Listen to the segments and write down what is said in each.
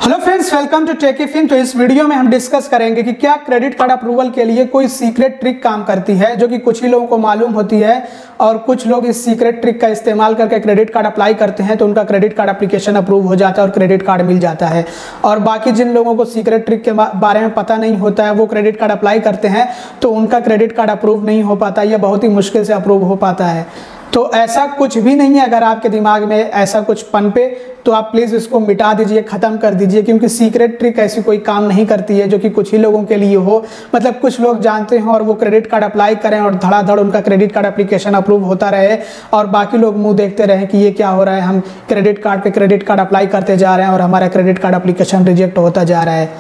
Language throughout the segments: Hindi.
Hello friends, welcome to Techyfin. तो इस वीडियो में हम डिस्कस करेंगे कि क्या क्रेडिट कार्ड अप्रूवल के लिए कोई सीक्रेट ट्रिक काम करती है जो कि कुछ ही लोगों को मालूम होती है और कुछ लोग इस सीक्रेट ट्रिक का इस्तेमाल करके क्रेडिट कार्ड अप्लाई करते हैं तो उनका क्रेडिट कार्ड एप्लीकेशन अप्रूव हो जाता है और क्रेडिट कार्ड मिल जाता है। और बाकी जिन लोगों को सीक्रेट ट्रिक के बारे में पता नहीं होता है वो क्रेडिट कार्ड अप्लाई करते हैं तो उनका क्रेडिट कार्ड अप्रूव नहीं हो पाता या बहुत ही मुश्किल से अप्रूव हो पाता है। तो ऐसा कुछ भी नहीं है। अगर आपके दिमाग में ऐसा कुछ पनपे तो आप प्लीज़ इसको मिटा दीजिए, ख़त्म कर दीजिए, क्योंकि सीक्रेट ट्रिक ऐसी कोई काम नहीं करती है जो कि कुछ ही लोगों के लिए हो। मतलब कुछ लोग जानते हैं और वो क्रेडिट कार्ड अप्लाई करें और धड़ाधड़ उनका क्रेडिट कार्ड एप्लीकेशन अप्रूव होता रहे और बाकी लोग मुंह देखते रहें कि ये क्या हो रहा है, हम क्रेडिट कार्ड पे क्रेडिट कार्ड अप्लाई करते जा रहे हैं और हमारा क्रेडिट कार्ड एप्लीकेशन रिजेक्ट होता जा रहा है।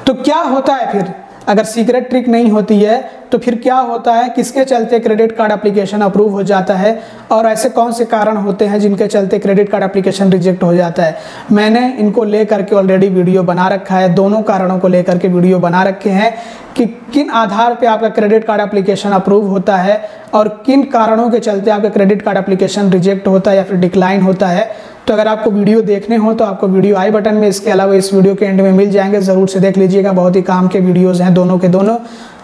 तो क्या होता है फिर? अगर सीक्रेट ट्रिक नहीं होती है तो फिर क्या होता है, किसके चलते क्रेडिट कार्ड एप्लीकेशन अप्रूव हो जाता है और ऐसे कौन से कारण होते हैं जिनके चलते क्रेडिट कार्ड एप्लीकेशन रिजेक्ट हो जाता है। मैंने इनको लेकर के ऑलरेडी वीडियो बना रखा है, दोनों कारणों को लेकर के वीडियो बना रखे हैं कि किन आधार पे आपका क्रेडिट कार्ड एप्लीकेशन अप्रूव होता है और किन कारणों के चलते आपका क्रेडिट कार्ड एप्लीकेशन रिजेक्ट होता है या फिर डिक्लाइन होता है। तो अगर आपको वीडियो देखने हो तो आपको वीडियो आई बटन में, इसके अलावा इस वीडियो के एंड में मिल जाएंगे, ज़रूर से देख लीजिएगा। बहुत ही काम के वीडियोस हैं दोनों के दोनों।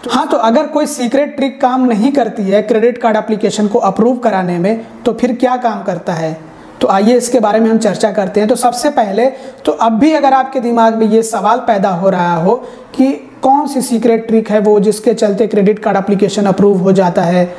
हाँ, तो अगर कोई सीक्रेट ट्रिक काम नहीं करती है क्रेडिट कार्ड एप्लीकेशन को अप्रूव कराने में तो फिर क्या काम करता है, तो आइए इसके बारे में हम चर्चा करते हैं। तो सबसे पहले तो अब भी अगर आपके दिमाग में ये सवाल पैदा हो रहा हो कि कौन सी सीक्रेट ट्रिक है वो जिसके चलते क्रेडिट कार्ड एप्लीकेशन अप्रूव हो जाता है,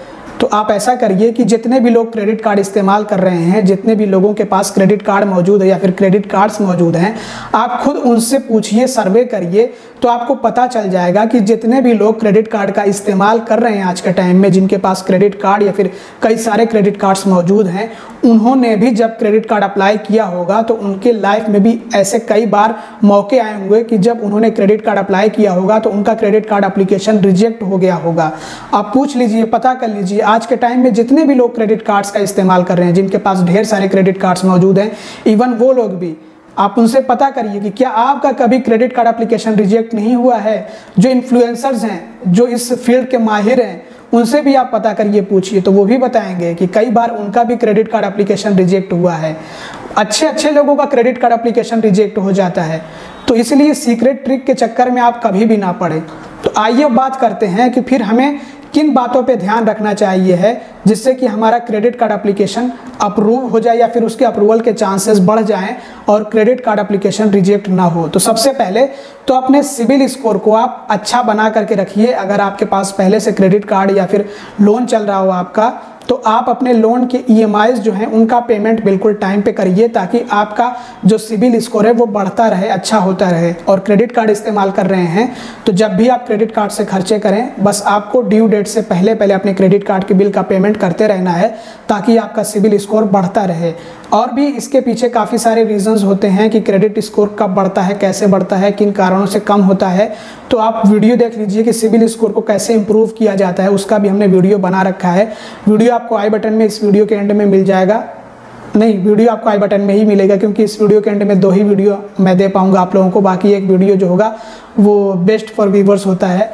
तो आप ऐसा करिए कि जितने भी लोग क्रेडिट कार्ड इस्तेमाल कर रहे हैं, जितने भी लोगों के पास क्रेडिट कार्ड मौजूद है या फिर क्रेडिट कार्ड्स मौजूद हैं, आप खुद उनसे पूछिए, सर्वे करिए, तो आपको पता चल जाएगा कि जितने भी लोग क्रेडिट कार्ड का इस्तेमाल कर रहे हैं आज के टाइम में, जिनके पास क्रेडिट कार्ड या फिर कई सारे क्रेडिट कार्ड्स मौजूद हैं, उन्होंने भी जब क्रेडिट कार्ड अप्लाई किया होगा तो उनके लाइफ में भी ऐसे कई बार मौके आए होंगे कि जब उन्होंने क्रेडिट कार्ड अप्लाई किया होगा तो उनका क्रेडिट कार्ड एप्लीकेशन रिजेक्ट हो गया होगा। आप पूछ लीजिए, पता कर लीजिए, आज के टाइम में जितने भी लोग क्रेडिट कार्ड्स का इस्तेमाल कर रहे हैं, जिनके पास ढेर सारे क्रेडिट कार्ड्स मौजूद हैं, इवन वो लोग भी, आप उनसे पता करिए कि क्या आपका कभी क्रेडिट कार्ड एप्लीकेशन रिजेक्ट नहीं हुआ है। जो इन्फ्लुएंसर्स हैं, जो इस फील्ड के माहिर हैं, उनसे भी आप पता करिए, पूछिए, तो वो भी बताएंगे कि कई बार उनका भी क्रेडिट कार्ड एप्लीकेशन रिजेक्ट हुआ है। अच्छे लोगों का क्रेडिट कार्ड एप्लीकेशन रिजेक्ट हो जाता है। तो इसलिए सीक्रेट ट्रिक के चक्कर में आप कभी भी ना पड़े। तो आइए बात करते हैं कि फिर हमें किन बातों पे ध्यान रखना चाहिए है जिससे कि हमारा क्रेडिट कार्ड एप्लीकेशन अप्रूव हो जाए या फिर उसके अप्रूवल के चांसेस बढ़ जाएं और क्रेडिट कार्ड एप्लीकेशन रिजेक्ट ना हो। तो सबसे पहले तो अपने सिबिल स्कोर को आप अच्छा बना करके रखिए। अगर आपके पास पहले से क्रेडिट कार्ड या फिर लोन चल रहा हो आपका, तो आप अपने लोन के EMIs जो हैं उनका पेमेंट बिल्कुल टाइम पे करिए ताकि आपका जो सिबिल स्कोर है वो बढ़ता रहे, अच्छा होता रहे। और क्रेडिट कार्ड इस्तेमाल कर रहे हैं तो जब भी आप क्रेडिट कार्ड से खर्चे करें, बस आपको ड्यू डेट से पहले अपने क्रेडिट कार्ड के बिल का पेमेंट करते रहना है ताकि आपका सिबिल स्कोर बढ़ता रहे। और भी इसके पीछे काफ़ी सारे रीजंस होते हैं कि क्रेडिट स्कोर कब बढ़ता है, कैसे बढ़ता है, किन कारणों से कम होता है। तो आप वीडियो देख लीजिए कि सिबिल स्कोर को कैसे इंप्रूव किया जाता है, उसका भी हमने वीडियो बना रखा है। वीडियो आपको आई बटन में, इस वीडियो के एंड में मिल जाएगा। नहीं, वीडियो आपको आई बटन में ही मिलेगा क्योंकि इस वीडियो के एंड में 2 ही वीडियो मैं दे पाऊँगा आप लोगों को, बाकी एक वीडियो जो होगा वो बेस्ट फॉर व्यूअर्स होता है।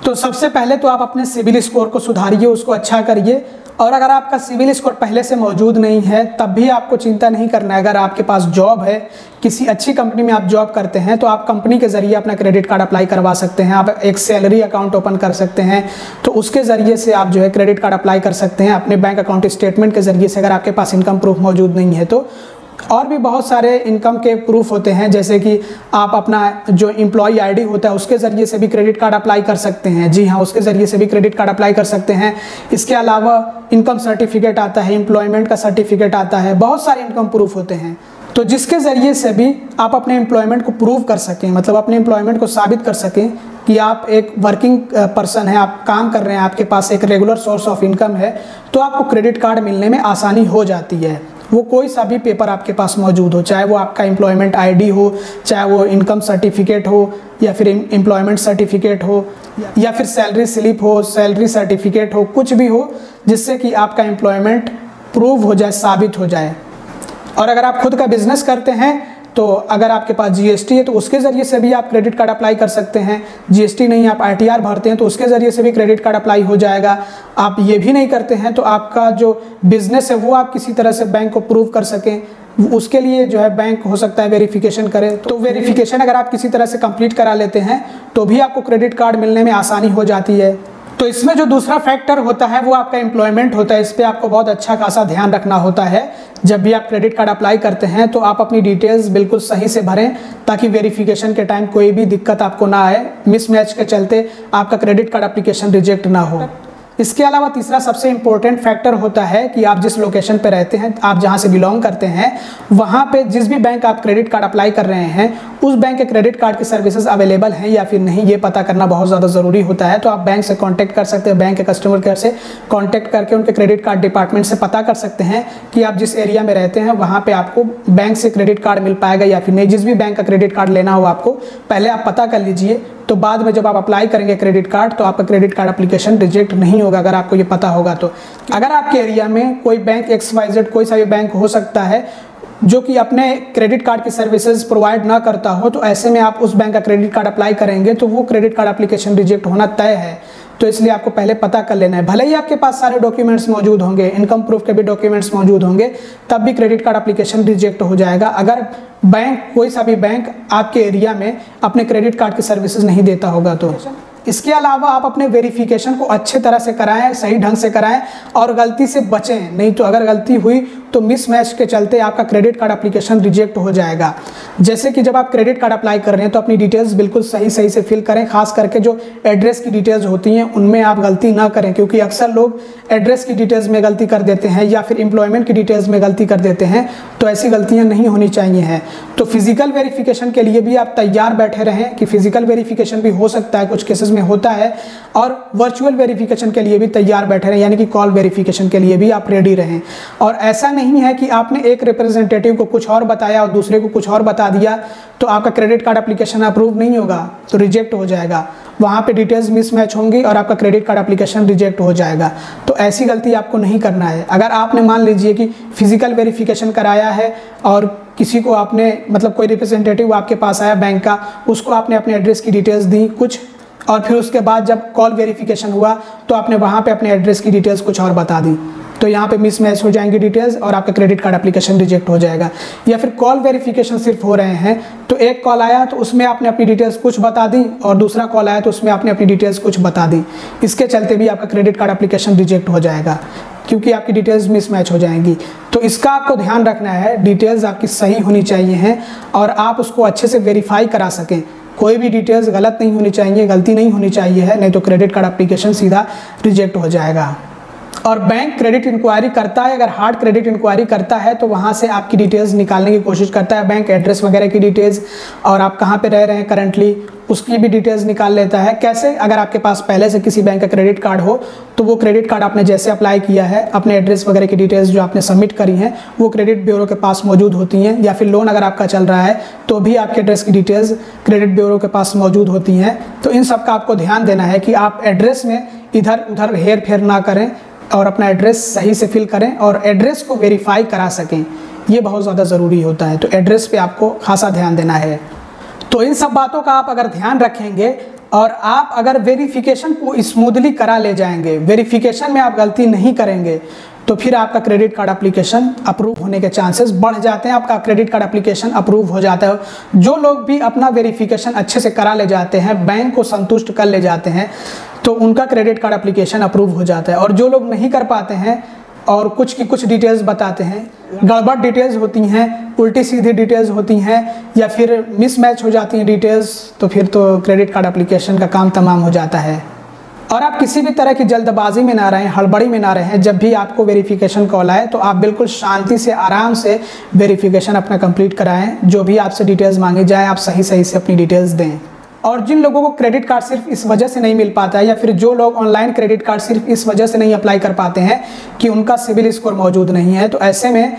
तो सबसे पहले तो आप अपने सिबिल स्कोर को सुधारिए, उसको अच्छा करिए। और अगर आपका सिबिल स्कोर पहले से मौजूद नहीं है तब भी आपको चिंता नहीं करना है। अगर आपके पास जॉब है, किसी अच्छी कंपनी में आप जॉब करते हैं, तो आप कंपनी के ज़रिए अपना क्रेडिट कार्ड अप्लाई करवा सकते हैं। आप एक सैलरी अकाउंट ओपन कर सकते हैं, तो उसके ज़रिए से आप जो है क्रेडिट कार्ड अप्लाई कर सकते हैं। अपने बैंक अकाउंट स्टेटमेंट के ज़रिए से, अगर आपके पास इनकम प्रूफ मौजूद नहीं है तो। और भी बहुत सारे इनकम के प्रूफ होते हैं, जैसे कि आप अपना जो एम्प्लॉय ID होता है उसके ज़रिए से भी क्रेडिट कार्ड अप्लाई कर सकते हैं। जी हाँ, उसके ज़रिए से भी क्रेडिट कार्ड अप्लाई कर सकते हैं। इसके अलावा इनकम सर्टिफिकेट आता है, एम्प्लॉयमेंट का सर्टिफिकेट आता है, बहुत सारे इनकम प्रूफ होते हैं। तो जिसके ज़रिए से भी आप अपने एम्प्लॉयमेंट को प्रूव कर सकें, मतलब अपने एम्प्लॉयमेंट को साबित कर सकें कि आप एक वर्किंग पर्सन हैं, आप काम कर रहे हैं, आपके पास एक रेगुलर सोर्स ऑफ इनकम है, तो आपको क्रेडिट कार्ड मिलने में आसानी हो जाती है। वो कोई सा भी पेपर आपके पास मौजूद हो, चाहे वो आपका एम्प्लॉयमेंट ID हो, चाहे वो इनकम सर्टिफिकेट हो या फिर एम्प्लॉयमेंट सर्टिफिकेट हो या फिर सैलरी स्लिप हो, सैलरी सर्टिफिकेट हो, कुछ भी हो जिससे कि आपका एम्प्लॉयमेंट प्रूव हो जाए, साबित हो जाए। और अगर आप खुद का बिजनेस करते हैं तो अगर आपके पास जीएसटी है तो उसके ज़रिए से भी आप क्रेडिट कार्ड अप्लाई कर सकते हैं। जीएसटी नहीं, आप आरटीआर भरते हैं तो उसके ज़रिए से भी क्रेडिट कार्ड अप्लाई हो जाएगा। आप ये भी नहीं करते हैं तो आपका जो बिजनेस है वो आप किसी तरह से बैंक को प्रूव कर सकें, उसके लिए जो है बैंक हो सकता है वेरिफिकेशन करे। तो वेरिफिकेशन अगर आप किसी तरह से कंप्लीट करा लेते हैं तो भी आपको क्रेडिट कार्ड मिलने में आसानी हो जाती है। तो इसमें जो दूसरा फैक्टर होता है वो आपका एम्प्लॉयमेंट होता है। इस पर आपको बहुत अच्छा खासा ध्यान रखना होता है। जब भी आप क्रेडिट कार्ड अप्लाई करते हैं तो आप अपनी डिटेल्स बिल्कुल सही से भरें ताकि वेरिफिकेशन के टाइम कोई भी दिक्कत आपको ना आए, मिसमैच के चलते आपका क्रेडिट कार्ड एप्लीकेशन रिजेक्ट ना हो। इसके अलावा तीसरा सबसे इम्पोर्टेंट फैक्टर होता है कि आप जिस लोकेशन पे रहते हैं, आप जहां से बिलोंग करते हैं, वहां पे जिस भी बैंक आप क्रेडिट कार्ड अप्लाई कर रहे हैं उस बैंक के क्रेडिट कार्ड की सर्विसेज अवेलेबल हैं या फिर नहीं, ये पता करना बहुत ज़्यादा ज़रूरी होता है। तो आप बैंक से कांटेक्ट कर सकते हैं, बैंक के कस्टमर केयर से कांटेक्ट करके उनके क्रेडिट कार्ड डिपार्टमेंट से पता कर सकते हैं कि आप जिस एरिया में रहते हैं वहाँ पर आपको बैंक से क्रेडिट कार्ड मिल पाएगा या फिर नहीं। जिस भी बैंक का क्रेडिट कार्ड लेना हो आपको पहले आप पता कर लीजिए, तो बाद में जब आप अप्लाई करेंगे क्रेडिट कार्ड तो आपका क्रेडिट कार्ड एप्लीकेशन रिजेक्ट नहीं होगा अगर आपको ये पता होगा। तो अगर आपके एरिया में कोई बैंक XYZ कोई सा भी बैंक हो सकता है जो कि अपने क्रेडिट कार्ड की सर्विसेज प्रोवाइड ना करता हो, तो ऐसे में आप उस बैंक का क्रेडिट कार्ड अप्लाई करेंगे तो वो क्रेडिट कार्ड एप्लीकेशन रिजेक्ट होना तय है। तो इसलिए आपको पहले पता कर लेना है। भले ही आपके पास सारे डॉक्यूमेंट्स मौजूद होंगे, इनकम प्रूफ के भी डॉक्यूमेंट्स मौजूद होंगे, तब भी क्रेडिट कार्ड एप्लीकेशन रिजेक्ट हो जाएगा अगर बैंक कोई सा भी बैंक आपके एरिया में अपने क्रेडिट कार्ड की सर्विसेज नहीं देता होगा। तो इसके अलावा आप अपने वेरिफिकेशन को अच्छे तरह से कराएं, सही ढंग से कराएं और गलती से बचें। नहीं तो अगर गलती हुई तो मिसमैच के चलते आपका क्रेडिट कार्ड एप्लीकेशन रिजेक्ट हो जाएगा। जैसे कि जब आप क्रेडिट कार्ड अप्लाई कर रहे हैं तो अपनी डिटेल्स बिल्कुल सही से फिल करें। खास करके जो एड्रेस की डिटेल्स होती हैं उनमें आप गलती ना करें, क्योंकि अक्सर लोग एड्रेस की डिटेल्स में गलती कर देते हैं या फिर एम्प्लॉयमेंट की डिटेल्स में गलती कर देते हैं। तो ऐसी गलतियाँ नहीं होनी चाहिए हैं। तो फिजिकल वेरिफिकेशन के लिए भी आप तैयार बैठे रहें कि फिजिकल वेरिफिकेशन भी हो सकता है, कुछ केसेस में होता है, और वर्चुअल वेरिफिकेशन के लिए भी तैयार बैठे रहें, यानी कि कॉल वेरिफिकेशन के लिए भी आप रेडी रहें। और ऐसा नहीं है कि आपने एक रिप्रेजेंटेटिव को कुछ और बताया और दूसरे को कुछ और बता दिया तो आपका क्रेडिट कार्ड एप्लीकेशन अप्रूव नहीं होगा, तो रिजेक्ट हो जाएगा। वहाँ पे डिटेल्स मिसमैच होंगी और आपका क्रेडिट कार्ड एप्लीकेशन रिजेक्ट हो जाएगा। तो ऐसी गलती आपको नहीं करना है। अगर आपने मान लीजिए कि फिजिकल वेरिफिकेशन कराया है और किसी को आपने मतलब कोई रिप्रेजेंटेटिव आपके पास आया बैंक का, उसको आपने अपने एड्रेस की डिटेल्स दी कुछ, और फिर उसके बाद जब कॉल वेरिफिकेशन हुआ तो आपने वहाँ पे अपने एड्रेस की डिटेल्स कुछ और बता दी, तो यहाँ पे मिसमैच हो जाएंगी डिटेल्स और आपका क्रेडिट कार्ड एप्लीकेशन रिजेक्ट हो जाएगा। या फिर कॉल वेरिफिकेशन सिर्फ हो रहे हैं तो एक कॉल आया तो उसमें आपने अपनी डिटेल्स कुछ बता दी और दूसरा कॉल आया तो उसमें आपने अपनी डिटेल्स कुछ बता दी, इसके चलते भी आपका क्रेडिट कार्ड एप्लीकेशन रिजेक्ट हो जाएगा क्योंकि आपकी डिटेल्स मिसमैच हो जाएंगी। तो इसका आपको ध्यान रखना है, डिटेल्स आपकी सही होनी चाहिए हैं और आप उसको अच्छे से वेरीफाई करा सकें। कोई भी डिटेल्स गलत नहीं होनी चाहिए, गलती नहीं होनी चाहिए है, नहीं तो क्रेडिट कार्ड एप्लीकेशन सीधा रिजेक्ट हो जाएगा। और बैंक क्रेडिट इंक्वायरी करता है, अगर हार्ड क्रेडिट इंक्वायरी करता है तो वहाँ से आपकी डिटेल्स निकालने की कोशिश करता है बैंक, एड्रेस वगैरह की डिटेल्स और आप कहाँ पे रह रहे हैं करंटली उसकी भी डिटेल्स निकाल लेता है। कैसे? अगर आपके पास पहले से किसी बैंक का क्रेडिट कार्ड हो तो वो क्रेडिट कार्ड आपने जैसे अप्लाई किया है, अपने एड्रेस वगैरह की डिटेल्स जो आपने सबमिट करी हैं वो क्रेडिट ब्यूरो के पास मौजूद होती हैं, या फिर लोन अगर आपका चल रहा है तो भी आपके एड्रेस की डिटेल्स क्रेडिट ब्यूरो के पास मौजूद होती हैं। तो इन सब का आपको ध्यान देना है कि आप एड्रेस में इधर उधर हेर फेर ना करें और अपना एड्रेस सही से फिल करें और एड्रेस को वेरीफाई करा सकें, ये बहुत ज़्यादा ज़रूरी होता है। तो एड्रेस पे आपको खासा ध्यान देना है। तो इन सब बातों का आप अगर ध्यान रखेंगे और आप अगर वेरिफिकेशन को स्मूथली करा ले जाएंगे, वेरिफिकेशन में आप गलती नहीं करेंगे, तो फिर आपका क्रेडिट कार्ड एप्लीकेशन अप्रूव होने के चांसेस बढ़ जाते हैं, आपका क्रेडिट कार्ड एप्लीकेशन अप्रूव हो जाता है। जो लोग भी अपना वेरिफिकेशन अच्छे से करा ले जाते हैं, बैंक को संतुष्ट कर ले जाते हैं, तो उनका क्रेडिट कार्ड एप्लीकेशन अप्रूव हो जाता है। और जो लोग नहीं कर पाते हैं और कुछ की कुछ डिटेल्स बताते हैं, गड़बड़ डिटेल्स होती हैं, उल्टी सीधी डिटेल्स होती हैं या फिर मिसमैच हो जाती हैं डिटेल्स, तो फिर तो क्रेडिट कार्ड एप्लीकेशन का काम तमाम हो जाता है। और आप किसी भी तरह की जल्दबाजी में ना रहें, हड़बड़ी में ना रहें। जब भी आपको वेरिफिकेशन कॉल आए तो आप बिल्कुल शांति से आराम से वेरिफिकेशन अपना कंप्लीट कराएं। जो भी आपसे डिटेल्स मांगी जाए आप सही से अपनी डिटेल्स दें। और जिन लोगों को क्रेडिट कार्ड सिर्फ इस वजह से नहीं मिल पाता है, या फिर जो लोग ऑनलाइन क्रेडिट कार्ड सिर्फ इस वजह से नहीं अप्लाई कर पाते हैं कि उनका सिबिल स्कोर मौजूद नहीं है, तो ऐसे में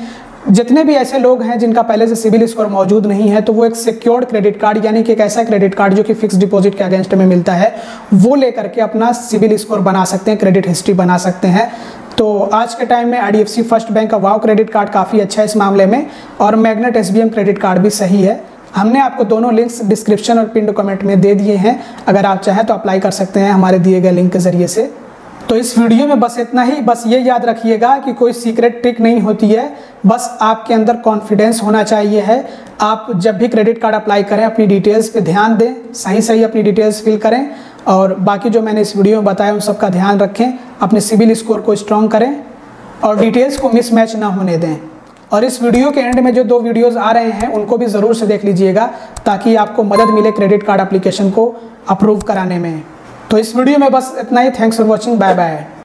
जितने भी ऐसे लोग हैं जिनका पहले से सिबिल स्कोर मौजूद नहीं है, तो वो एक सिक्योर्ड क्रेडिट कार्ड यानी कि एक ऐसा क्रेडिट कार्ड जो कि फिक्स डिपॉजिट के अगेंस्ट में मिलता है, वो लेकर के अपना सिबिल स्कोर बना सकते हैं, क्रेडिट हिस्ट्री बना सकते हैं। तो आज के टाइम में IDFC फर्स्ट बैंक का वाव क्रेडिट कार्ड काफ़ी अच्छा है इस मामले में, और मैग्नेट SBM क्रेडिट कार्ड भी सही है। हमने आपको दोनों लिंक्स डिस्क्रिप्शन और पिन कमेंट में दे दिए हैं, अगर आप चाहें तो अप्लाई कर सकते हैं हमारे दिए गए लिंक के ज़रिए से। तो इस वीडियो में बस इतना ही। बस ये याद रखिएगा कि कोई सीक्रेट ट्रिक नहीं होती है, बस आपके अंदर कॉन्फिडेंस होना चाहिए है। आप जब भी क्रेडिट कार्ड अप्लाई करें अपनी डिटेल्स पे ध्यान दें, सही अपनी डिटेल्स फिल करें, और बाकी जो मैंने इस वीडियो में बताया उन सब का ध्यान रखें। अपने सिविल स्कोर को स्ट्रॉन्ग करें और डिटेल्स को मिसमैच ना होने दें। और इस वीडियो के एंड में जो 2 वीडियोज़ आ रहे हैं उनको भी ज़रूर से देख लीजिएगा, ताकि आपको मदद मिले क्रेडिट कार्ड एप्लीकेशन को अप्रूव कराने में। तो इस वीडियो में बस इतना ही। Thanks for watching, bye bye.